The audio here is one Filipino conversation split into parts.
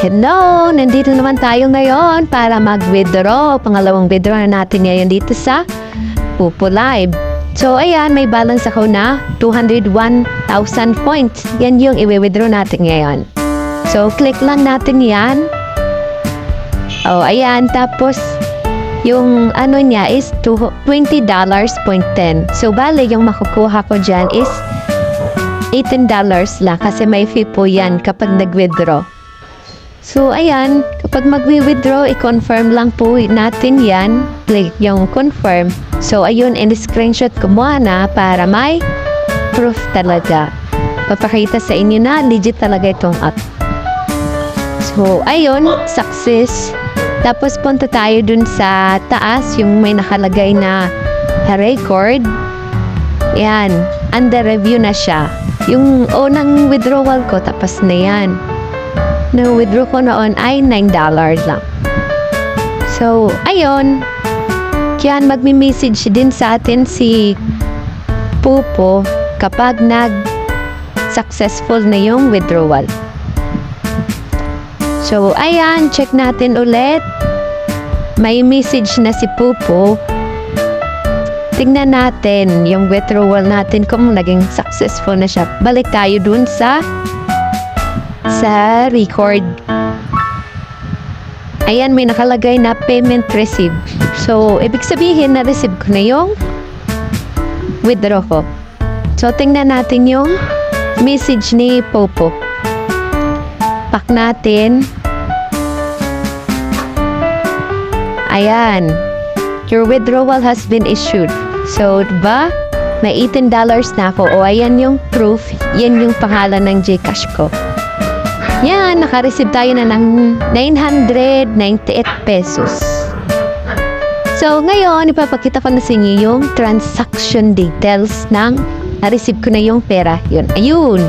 Hello! Nandito naman tayo ngayon para mag-withdraw. Pangalawang withdraw na natin ngayon dito sa Pupo Live. So, ayan, may balance ako na 201,000 points. Yan yung i-withdraw natin ngayon. So, click lang natin yan. Oh, ayan. Tapos, yung ano niya is $20.10. So, bale, yung makukuha ko dyan is $18 lang kasi may fee po yan kapag nag-withdraw. So, ayan, kapag mag-withdraw, i-confirm lang po natin yan. Click yung confirm. So, ayun, in-screenshot ko muna para may proof talaga. Papakita sa inyo na legit talaga itong app. So, ayun, success. Tapos, punta tayo dun sa taas, yung may nakalagay na record. Yan, under review na siya. Yung unang withdrawal ko, tapos na yan. Na-withdraw ko noon ay $9 lang. So, ayun. Yan, magmi-message din sa atin si Pupo kapag nag-successful na yung withdrawal. So, ayan. Check natin ulit. May message na si Pupo. Tingnan natin yung withdrawal natin kung naging successful na siya. Balik tayo dun sa record. Ayan, may nakalagay na payment received. So, ibig sabihin na-receive ko na yung withdraw ko. So, tingnan natin yung message ni Popo. Pack natin. Ayan. Your withdrawal has been issued. So, diba? May $18 na ako. O, ayan yung proof. Yan yung pangalan ng Gcash ko. Yan, naka-receive tayo na ng 998 pesos. So, ngayon, ipapakita ko na sa inyo yung transaction details ng na-receive ko na yung pera. Yun, ayun,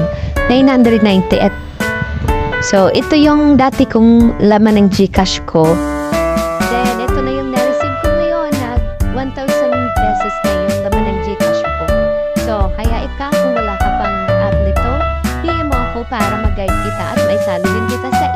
998. So, ito yung dati kong laman ng Gcash ko. Then, ito na yung na-receive ko ngayon na 1,000 pesos na yung laman ng Gcash ko. So, kaya kung wala ka pang app nito, PM mo ako para mag-guide kita at may salo din kita sa